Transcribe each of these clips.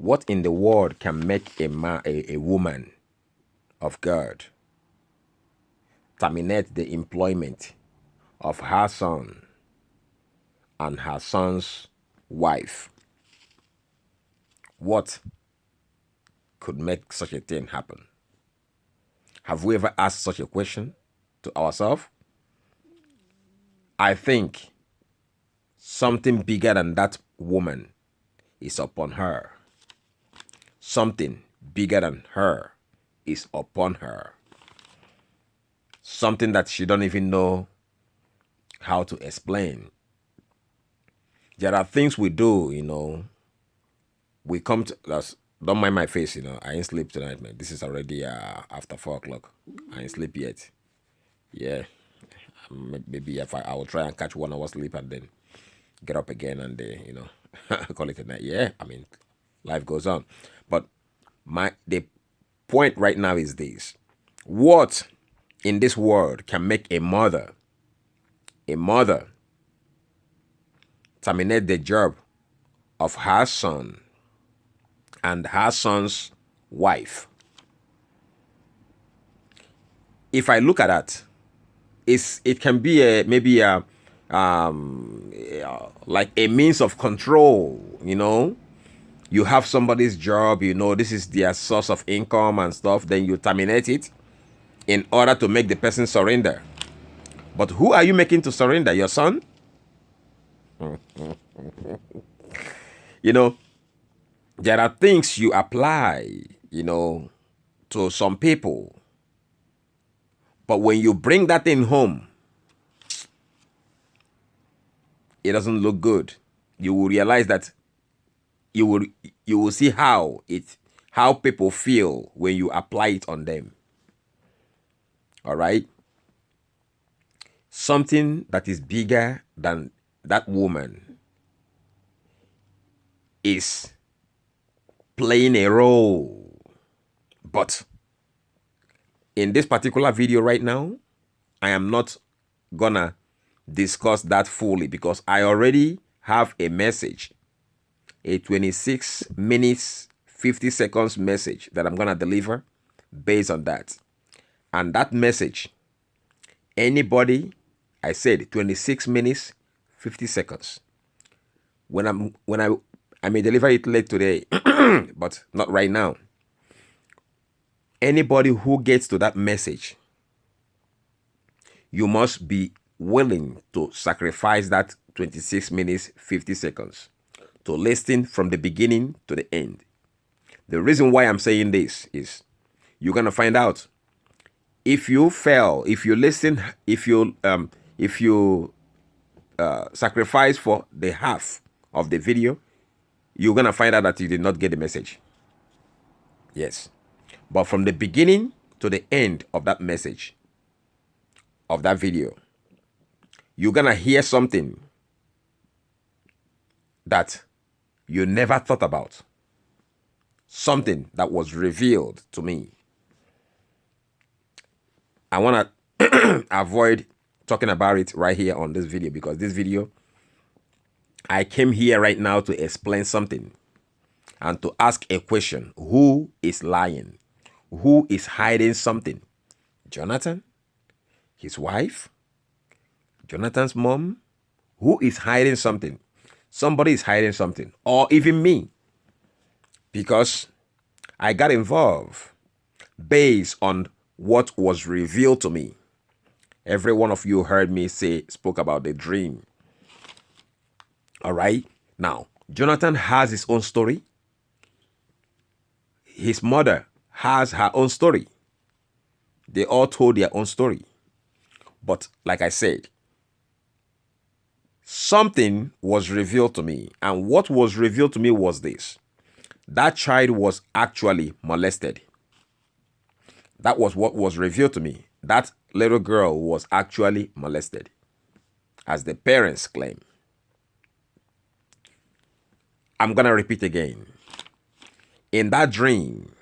What in the world can make a woman of God terminate the employment of her son and her son's wife? What could make such a thing happen? Have we ever asked such a question to ourselves? I think something bigger than that woman is upon her. Something bigger than her is upon her. Something that she don't even know how to explain. There are things we do, we come to, don't mind my face, I ain't sleep tonight, man. This is already after 4 o'clock. I ain't sleep yet. Yeah. Maybe if I will try and catch 1 hour sleep and then get up again and, call it a night. Yeah, I mean, life goes on. But the point right now is this. What in this world can make a mother terminate the job of her son and her son's wife? If I look at that, it can be maybe like a means of control. You have somebody's job, this is their source of income and stuff, then you terminate it in order to make the person surrender. But who are you making to surrender? Your son? There are things you apply, to some people. But when you bring that thing home, it doesn't look good. You will realize that you will see how people feel when you apply it on them. All right? Something that is bigger than that woman is playing a role. But in this particular video right now, I am not gonna discuss that fully because I already have a message, a 26 minutes, 50 seconds message that I'm gonna deliver based on that. And that message, anybody, I said 26 minutes, 50 seconds. I may deliver it late today, but not right now. Anybody who gets to that message, you must be willing to sacrifice that 26 minutes, 50 seconds to listen from the beginning to the end. The reason why I'm saying this is you're going to find out if you fail, if you listen, if you sacrifice for the half of the video, you're going to find out that you did not get the message. Yes. But from the beginning to the end of that message, of that video, you're going to hear something that you never thought about. Something that was revealed to me. I want to avoid talking about it right here on this video because this video, I came here right now to explain something and to ask a question. Who is lying? Who is hiding something? Jonathan? His wife? Jonathan's mom? Who is hiding something? Somebody is hiding something. Or even me. Because I got involved based on what was revealed to me. Every one of you heard me spoke about the dream. All right? Now, Jonathan has his own story. His mother has her own story. They all told their own story. But like I said, something was revealed to me. And what was revealed to me was this. That child was actually molested. That was what was revealed to me. That little girl was actually molested, as the parents claim. I'm going to repeat again. In that dream,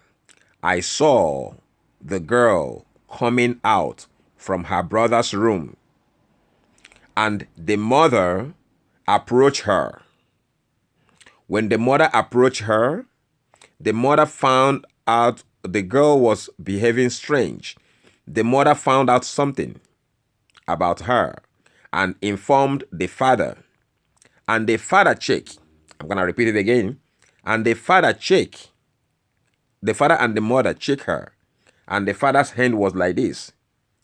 I saw the girl coming out from her brother's room, and the mother approached her. When the mother approached her, The mother found out the girl was behaving strange. The mother found out something about her and informed the father. And the father checked. I'm going to repeat it again. And the father checked. The father and the mother checked her. And the father's hand was like this.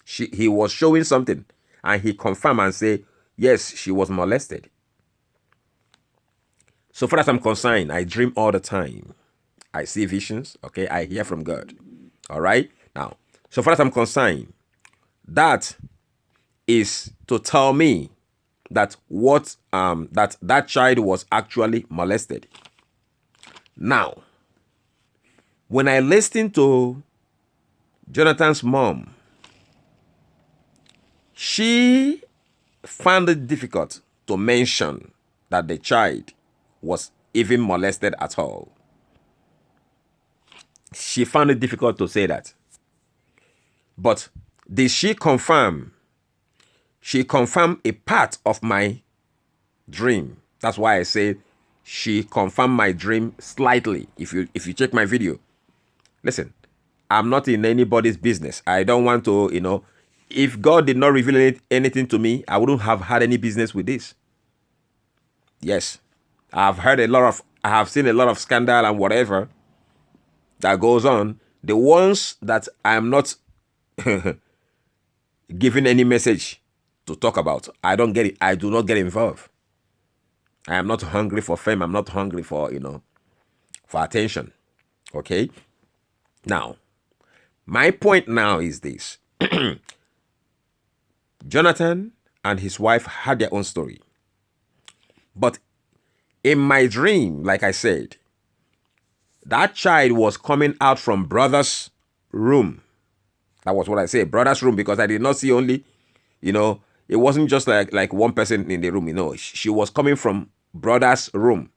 He was showing something. And he confirmed and said, yes, she was molested. So far as I'm concerned, I dream all the time. I see visions, okay? I hear from God. All right? Now, so far as I'm concerned, that is to tell me that that child was actually molested. Now, when I listened to Jonathan's mom, she found it difficult to mention that the child was even molested at all. She found it difficult to say that. But did she confirm? She confirmed a part of my dream. That's why I say she confirmed my dream slightly. If you check my video, listen, I'm not in anybody's business. I don't want to, if God did not reveal anything to me, I wouldn't have had any business with this. Yes, I have seen a lot of scandal and whatever that goes on. The ones that I'm not giving any message to talk about, I don't get it. I do not get involved. I am not hungry for fame. I'm not hungry for, for attention. Okay? Now, my point now is this. Jonathan and his wife had their own story. But in my dream, like I said, that child was coming out from brother's room. That was what I said, brother's room, because I did not see only, it wasn't just like one person in the room, She was coming from brother's room.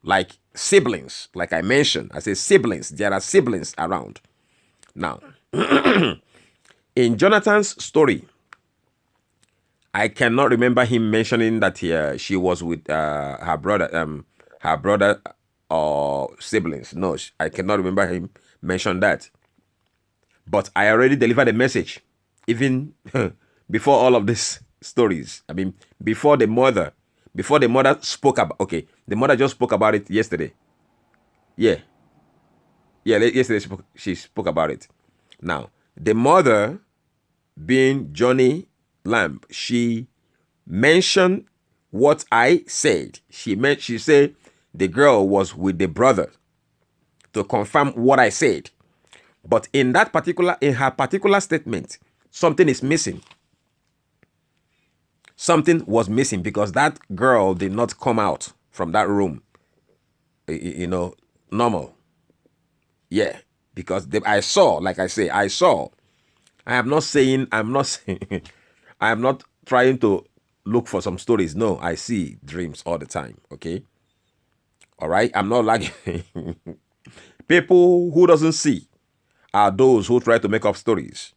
Like siblings, like I mentioned. I say siblings. There are siblings around. Now, in Jonathan's story, I cannot remember him mentioning that she was with her brother or siblings. No, I cannot remember him mention that. But I already delivered a message, even before all of these stories. I mean, before the mother spoke about. Okay, the mother just spoke about it yesterday. Yeah, yesterday she spoke about it. Now, the mother, being Joni Lamb, she mentioned what I said. She said the girl was with the brother to confirm what I said. But in her particular statement, something is missing. Something was missing because that girl did not come out from that room, normal. Yeah, because I saw, like I say, I saw. I am not I am not trying to look for some stories. No, I see dreams all the time, okay? All right? I'm not like people who doesn't see are those who try to make up stories.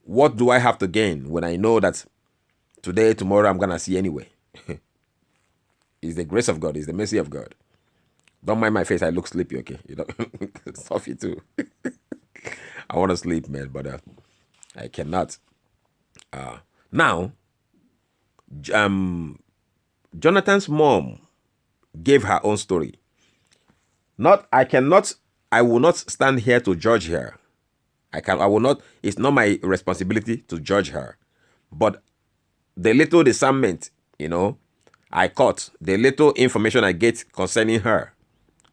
What do I have to gain when I know that today, tomorrow, I'm going to see anyway? It's the grace of God. It's the mercy of God. Don't mind my face. I look sleepy, okay? Sophie too. I want to sleep, man, but I cannot. Now, Jonathan's mom gave her own story. I will not stand here to judge her. I will not, it's not my responsibility to judge her. But the little discernment, I caught, the little information I get concerning her,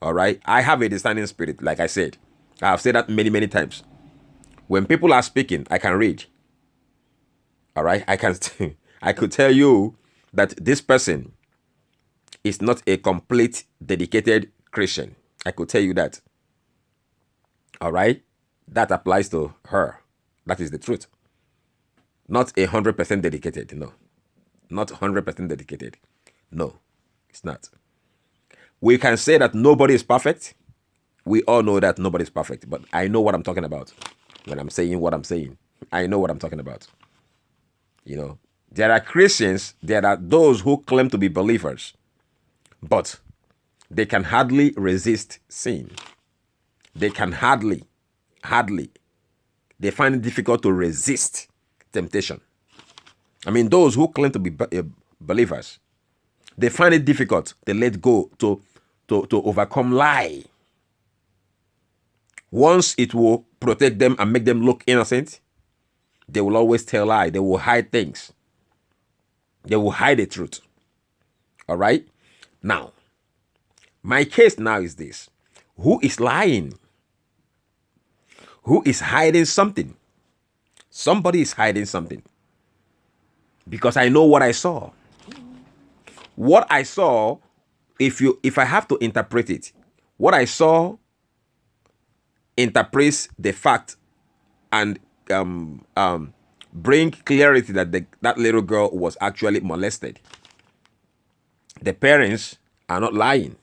all right? I have a discerning spirit, like I said. I have said that many, many times. When people are speaking, I can read. All right? I could tell you that this person is not a complete, dedicated Christian. I could tell you that. All right? That applies to her. That is the truth. Not 100% dedicated, no. Not 100% dedicated. No, it's not. We can say that nobody is perfect. We all know that nobody is perfect, but I know what I'm talking about when I'm saying what I'm saying. I know what I'm talking about. There are Christians, there are those who claim to be believers, but they can hardly resist sin. They can hardly, they find it difficult to resist temptation. I mean, those who claim to be believers, they find it difficult to let go, to overcome lie. Once it will protect them and make them look innocent, they will always tell lie. They will hide things. They will hide the truth. All right? Now, my case now is this. Who is lying? Who is hiding something? Somebody is hiding something. Because I know what I saw. What I saw, if I have to interpret it, what I saw interprets the fact and bring clarity that that little girl was actually molested. The parents are not lying.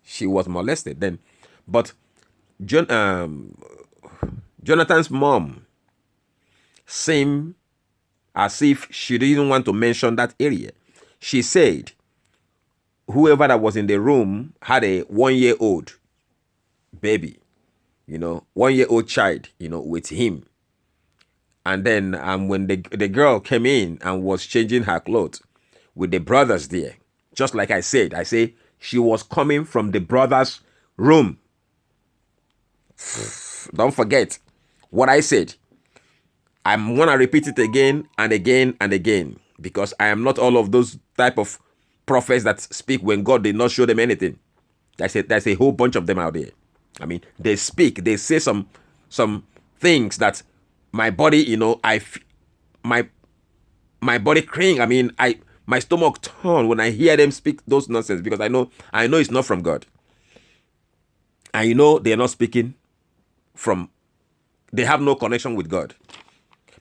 She was molested then. But Jonathan's mom seemed as if she didn't want to mention that area. She said whoever that was in the room had a 1-year-old baby, 1-year-old child, with him. And then when the girl came in and was changing her clothes with the brothers there, just like I say she was coming from the brothers' room. Don't forget what I said. I'm going to repeat it again and again and again, because I am not all of those type of prophets that speak when God did not show them anything. There's a whole bunch of them out there. I mean, they speak, they say some things that my body, my body cring. I mean, my stomach turn when I hear them speak those nonsense, because I know it's not from God. And they're not speaking from, they have no connection with God.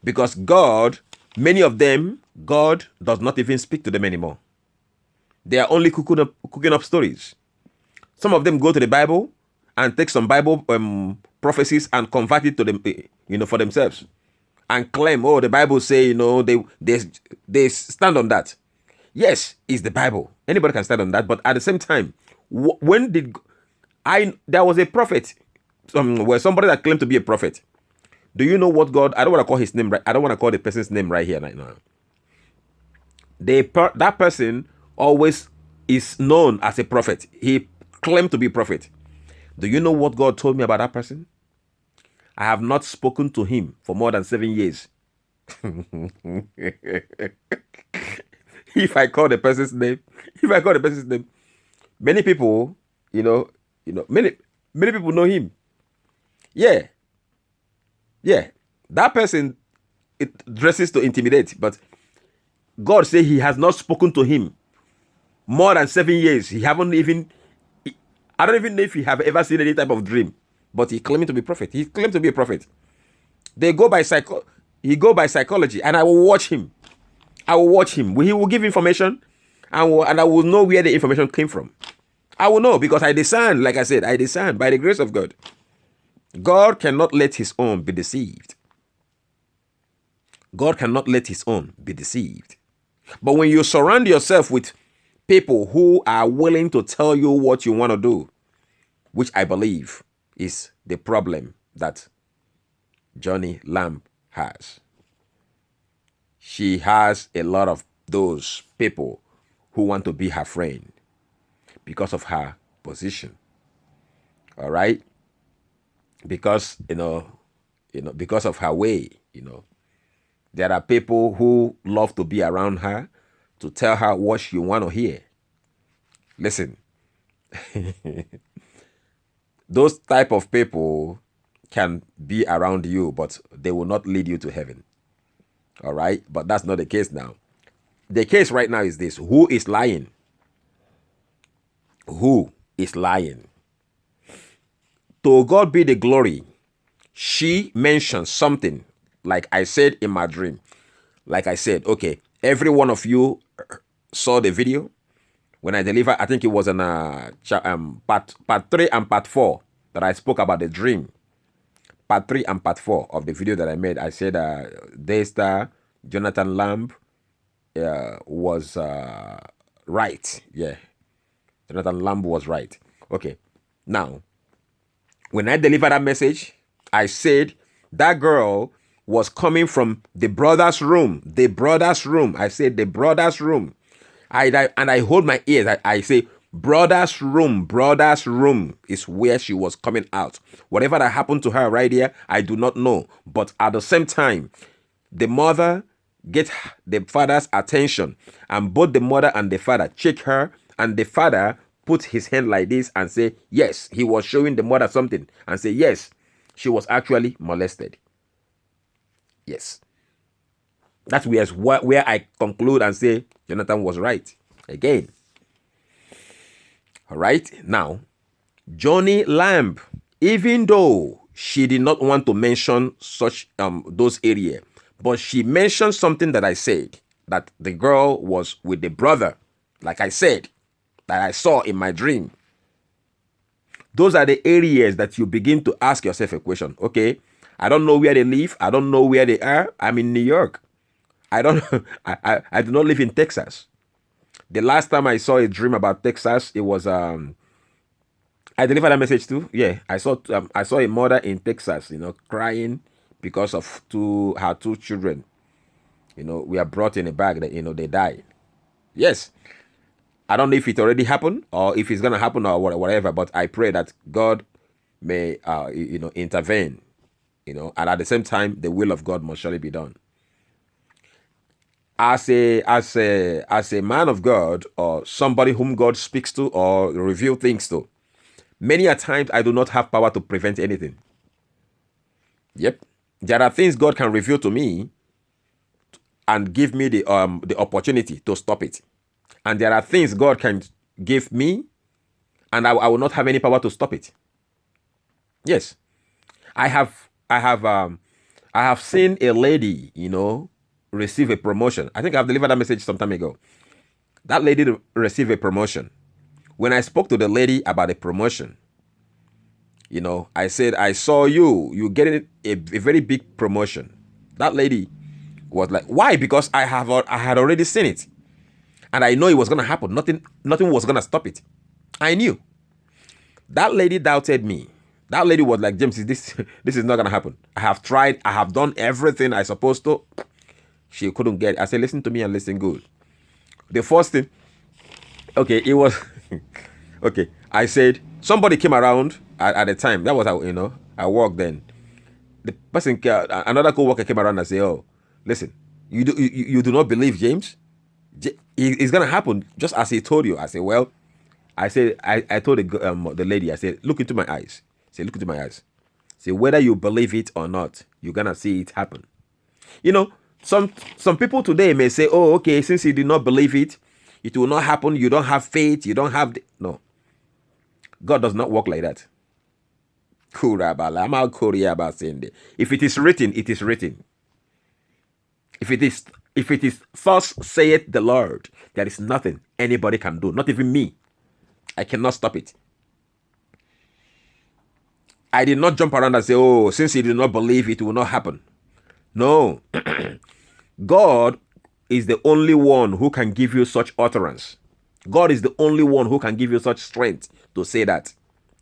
Because God, many of them, God does not even speak to them anymore. They are only cooking up stories. Some of them go to the Bible and take some Bible prophecies and convert it to them, for themselves, and claim, oh, the Bible say, they stand on that. Yes, it's the Bible. Anybody can stand on that. But at the same time, there was a prophet, where somebody that claimed to be a prophet. Do you know what God? I don't want to call his name right. I don't want to call the person's name right here, right now. That person always is known as a prophet. He claimed to be a prophet. Do you know what God told me about that person? I have not spoken to him for more than 7 years. If I call the person's name, many people, many people know him. Yeah. That person, it dresses to intimidate, but God said he has not spoken to him more than 7 years. I don't even know if he have ever seen any type of dream, but he claimed to be prophet. He claimed to be a prophet. He go by psychology, and I will watch him. He will give information, and I will know where the information came from. I will know, because I discern, like I said, by the grace of God. God cannot let his own be deceived. God cannot let his own be deceived. But when you surround yourself with people who are willing to tell you what you want to do, which I believe is the problem that Joni Lamb has. She has a lot of those people who want to be her friend because of her position. All right? Because, because of her way, there are people who love to be around her to tell her what she want to hear. Listen, those type of people can be around you, but they will not lead you to heaven. All right? But that's not the case now. The case right now is this. Who is lying? Who is lying? To God be the glory. She mentioned something, like I said in my dream. Like I said, okay, every one of you saw the video when I delivered. I think it was in part 3 and part 4 that I spoke about the dream. Part 3 and part 4 of the video that I made, I said DAYSTAR, Jonathan Lamb was right. Yeah. Jonathan Lamb was right. Okay. Now, when I delivered that message, I said that girl was coming from the brother's room. The brother's room. I said the brother's room. I hold my ears. I say brother's room. Brother's room is where she was coming out. Whatever that happened to her right here, I do not know. But at the same time, the mother get the father's attention, and both the mother and the father check her, and the father put his hand like this and say, yes, he was showing the mother something, and say, yes, she was actually molested. Yes. That's where I conclude and say Jonathan was right. Again. All right. Now, Joni Lamb, even though she did not want to mention such those areas, but she mentioned something that I said, that the girl was with the brother, like I said, that I saw in my dream. Those are the areas that you begin to ask yourself a question. Okay, I don't know where they live. I don't know where they are. I'm in New York. I don't. I do not live in Texas. The last time I saw a dream about Texas, it was I delivered a message too. Yeah, I saw a mother in Texas, crying because of her two children. We are brought in a bag that they died. Yes, I don't know if it already happened or if it's gonna happen or whatever. But I pray that God may intervene. And at the same time, the will of God must surely be done. As a man of God or somebody whom God speaks to or reveal things to, many a times I do not have power to prevent anything. Yep. There are things God can reveal to me and give me the opportunity to stop it. And there are things God can give me and I will not have any power to stop it. Yes. I have seen a lady, receive a promotion. I think I've delivered that message some time ago. That lady received a promotion. When I spoke to the lady about the promotion, I said, I saw you getting a very big promotion. That lady was like, why? Because I had already seen it. And I know it was going to happen. Nothing was going to stop it. I knew. That lady doubted me. That lady was like, James, this is not going to happen. I have tried. I have done everything I supposed to. She couldn't get it. I said, listen to me and listen good. The first thing, okay, it was, okay, I said, somebody came around at the time. That was how, I worked then. The person, another co-worker came around and said, oh, listen, you do not believe James? It's going to happen just as he told you. I said, well, I told the lady, I said, look into my eyes. Say, look into my eyes. Say, whether you believe it or not, you're going to see it happen. Some people today may say, oh, okay, since you did not believe it, it will not happen. You don't have faith. You don't have... No. God does not work like that. If it is written, it is written. If it is thus saith the Lord, there is nothing anybody can do. Not even me. I cannot stop it. I did not jump around and say, oh, since you do not believe, it will not happen. No. God is the only one who can give you such utterance. God is the only one who can give you such strength to say that.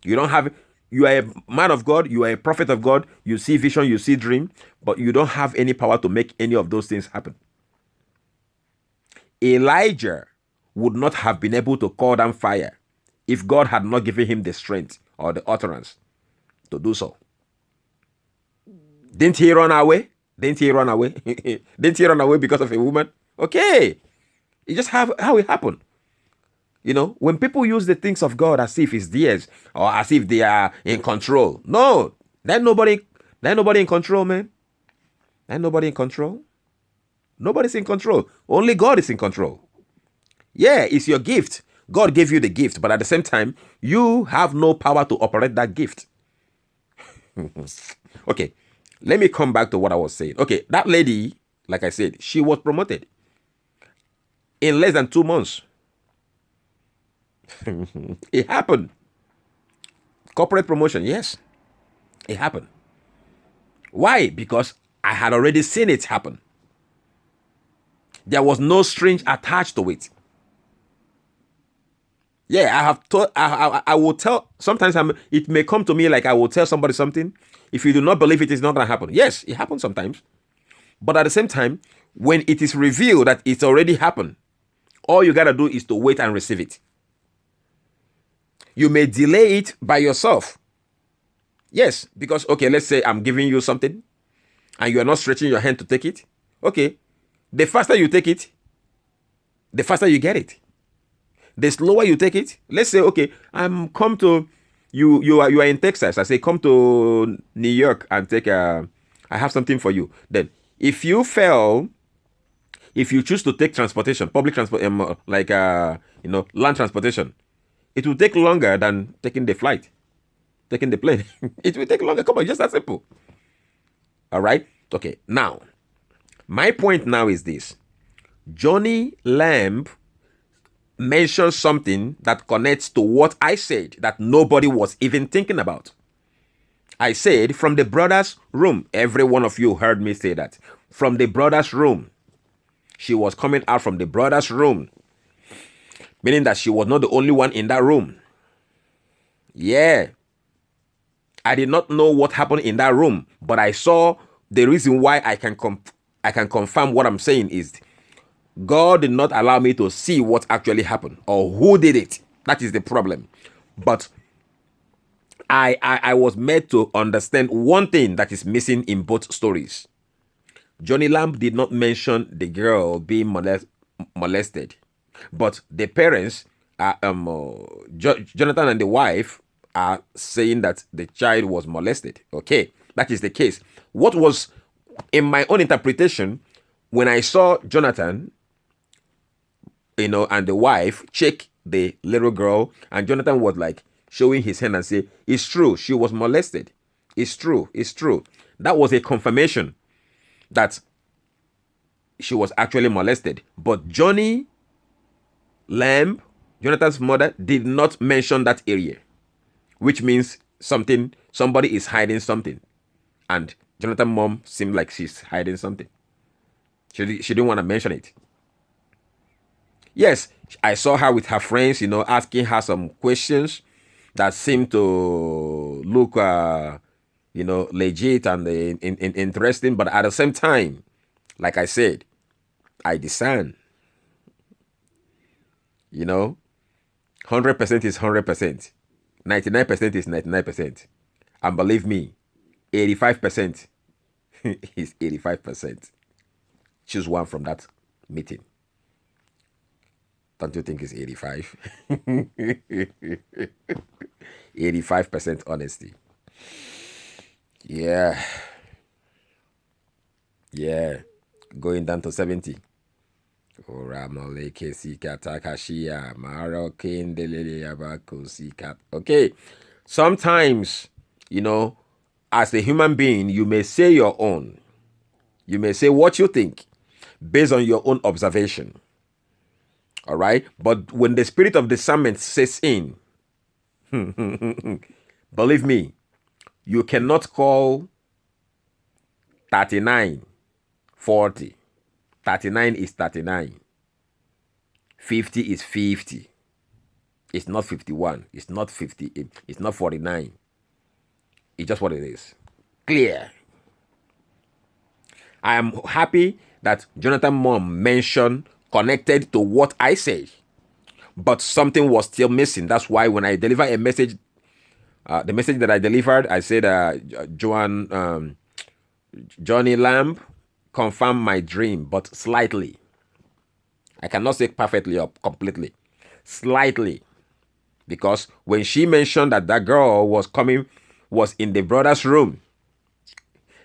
You are a man of God, you are a prophet of God, you see vision, you see dream, but you don't have any power to make any of those things happen. Elijah would not have been able to call down fire if God had not given him the strength or the utterance to do so. Didn't he run away? Didn't he run away? Didn't he run away because of a woman? Okay. It just how it happened. When people use the things of God as if it's theirs or as if they are in control. No. There's nobody in control, man. There's nobody in control. Nobody's in control. Only God is in control. Yeah, it's your gift. God gave you the gift, but at the same time, you have no power to operate that gift. Okay, let me come back to what I was saying. Okay, that lady, like I said, she was promoted in less than 2 months. It happened. Corporate promotion, yes. It happened. Why? Because I had already seen it happen. There was no string attached to it. Yeah, I have told. I will tell. Sometimes it may come to me like I will tell somebody something. If you do not believe it is not gonna happen. Yes, it happens sometimes. But at the same time, when it is revealed that it's already happened, all you gotta do is to wait and receive it. You may delay it by yourself. Yes, because okay, let's say I'm giving you something and you are not stretching your hand to take it. Okay, the faster you take it, the faster you get it. The slower you take it, let's say, okay, I'm come to you. You are in Texas. I say, come to New York and take a. I have something for you. Then, if you fail, if you choose to take transportation, public transport, like land transportation, it will take longer than taking the flight, taking the plane. It will take longer. Come on, just that simple. All right. Okay. Now, my point now is this: Joni Lamb mentioned something that connects to what I said that nobody was even thinking about. I said from the brother's room. Every one of you heard me say that. From the brother's room. She was coming out from the brother's room. Meaning that she was not the only one in that room. Yeah. I did not know what happened in that room, but I saw the reason why I can confirm what I'm saying is God did not allow me to see what actually happened or who did it. That is the problem. But I was made to understand one thing that is missing in both stories. Joni Lamb did not mention the girl being molested, but the parents, Jonathan and the wife, are saying that the child was molested. Okay, that is the case. What was, in my own interpretation, when I saw Jonathan, and the wife check the little girl, and Jonathan was like showing his hand and say, "It's true, she was molested. It's true, it's true." That was a confirmation that she was actually molested. But Joni Lamb, Jonathan's mother, did not mention that area, which means somebody is hiding something. And Jonathan's mom seemed like she's hiding something. She didn't want to mention it. Yes, I saw her with her friends, asking her some questions that seemed to look, legit and interesting. But at the same time, like I said, I discern. 100% is 100%. 99% is 99%. And believe me, 85% is 85%. Choose one from that meeting. Don't you think it's 85? 85% honesty. Yeah. Yeah. Going down to 70. Okay. Sometimes, as a human being, you may say your own. You may say what you think based on your own observation. All right. But when the spirit of discernment sets in, believe me, you cannot call 39 40. 39 is 39. 50 is 50. It's not 51. It's not 50. It's not 49. It's just what it is. Clear. I am happy that Jonathan's mom mentioned connected to what I said, but something was still missing. That's why when I deliver a message, the message that I delivered, I said, Joni Lamb confirmed my dream, but slightly. I cannot say perfectly or completely. Slightly. Because when she mentioned that girl was in the brother's room,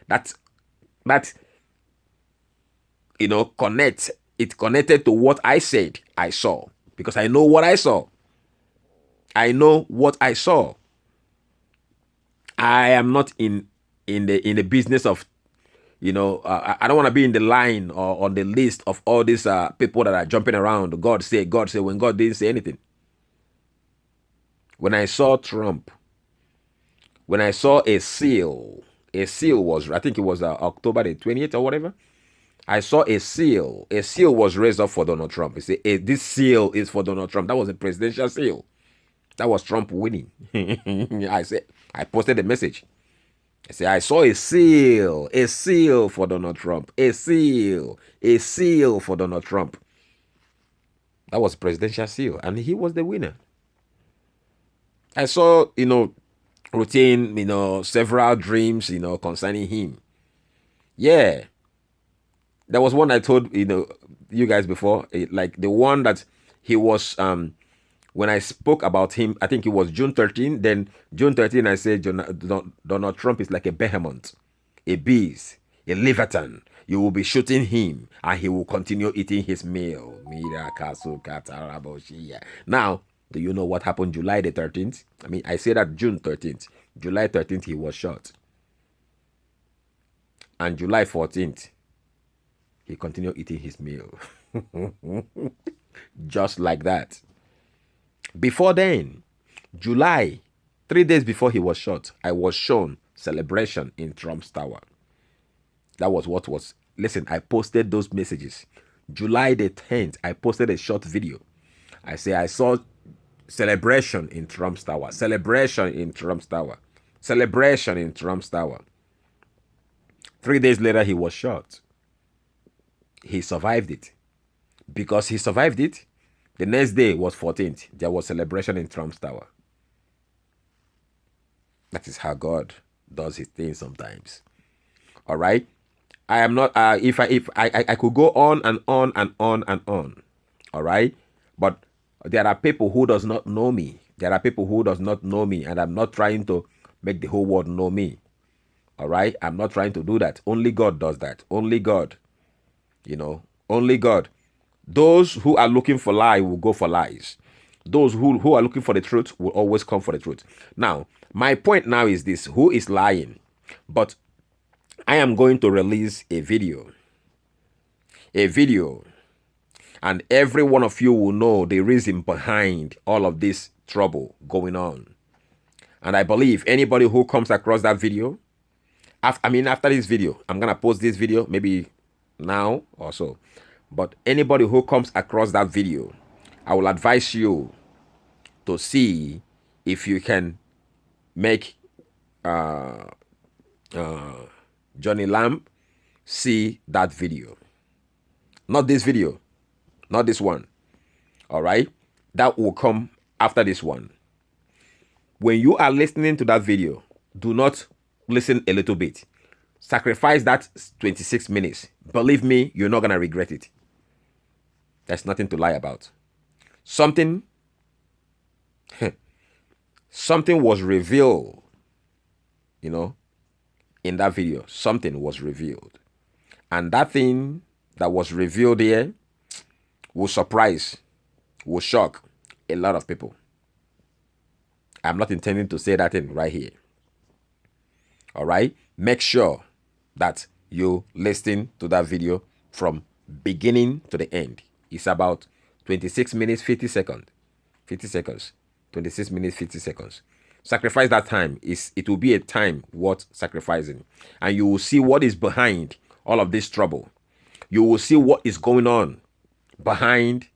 that connected to what I said I saw. Because I know what I saw. I know what I saw. I am not in the business of, I don't want to be in the line or on the list of all these people that are jumping around. God say, when God didn't say anything. When I saw Trump, when I saw a seal was, I think it was October the 28th or whatever. I saw a seal. A seal was raised up for Donald Trump. You say, this seal is for Donald Trump. That was a presidential seal. That was Trump winning. I posted a message. I said, I saw a seal for Donald Trump, a seal for Donald Trump. That was presidential seal, and he was the winner. I saw, routine, several dreams, concerning him. Yeah, there was one I told you guys before, like the one that he was when I spoke about him. I think it was June 13. Then June 13, I said Donald Trump is like a behemoth, a beast, a leviathan. You will be shooting him, and he will continue eating his meal. Now, do you know what happened July the 13th? I mean, I said that June 13th. July 13th, he was shot. And July 14th, he continued eating his meal. Just like that. Before then, July, 3 days before he was shot, I was shown celebration in Trump's Tower. That was what was. Listen, I posted those messages. July the 10th, I posted a short video. I say I saw celebration in Trump's Tower. Celebration in Trump's Tower. Celebration in Trump's Tower. 3 days later, he was shot. He survived it. Because he survived it, the next day was 14th. There was celebration in Trump's Tower. That is how God does his thing sometimes. All right. I am not. If I could go on and on and on and on. All right. But there are people who does not know me. There are people who does not know me, and I'm not trying to make the whole world know me. All right. I'm not trying to do that. Only God does that. Only God. Only God. Those who are looking for lies will go for lies. Those who are looking for the truth will always come for the truth. Now, my point now is this: who is lying? But I am going to release a video. And every one of you will know the reason behind all of this trouble going on. And I believe anybody who comes across that video, after this video, I'm going to post this video maybe now or so. But anybody who comes across that video, I will advise you to see if you can make Joni Lamb see that video. Not this video. Not this one. All right? That will come after this one. When you are listening to that video, do not listen a little bit. Sacrifice that 26 minutes. Believe me, you're not going to regret it. There's nothing to lie about. Something was revealed, in that video. Something was revealed. And that thing that was revealed here will surprise, will shock a lot of people. I'm not intending to say that thing right here. All right? Make sure that you listen to that video from beginning to the end. It's about 26 minutes, 50 seconds. 50 seconds. 26 minutes, 50 seconds. Sacrifice that time. It will be a time worth sacrificing. And you will see what is behind all of this trouble. You will see what is going on behind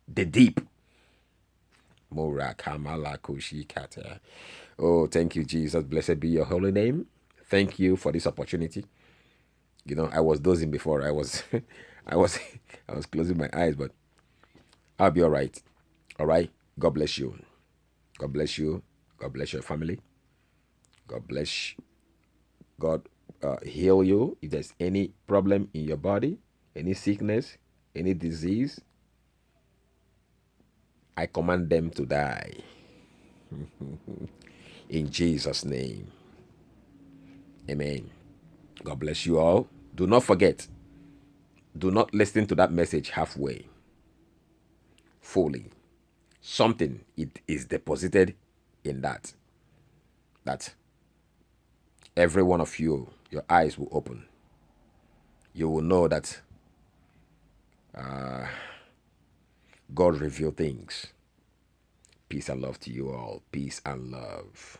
the deep. Oh, thank you, Jesus. Blessed be your holy name. Thank you for this opportunity. I was dozing before. I was closing my eyes, but I'll be all right. All right. God bless you. God bless you. God bless your family. God bless. God heal you. If there's any problem in your body, any sickness, any disease, I command them to die. In Jesus' name. Amen. God bless you all. Do not forget. Do not listen to that message halfway. Fully. Something it is deposited in that. That every one of you, your eyes will open. You will know that God revealed things. Peace and love to you all. Peace and love.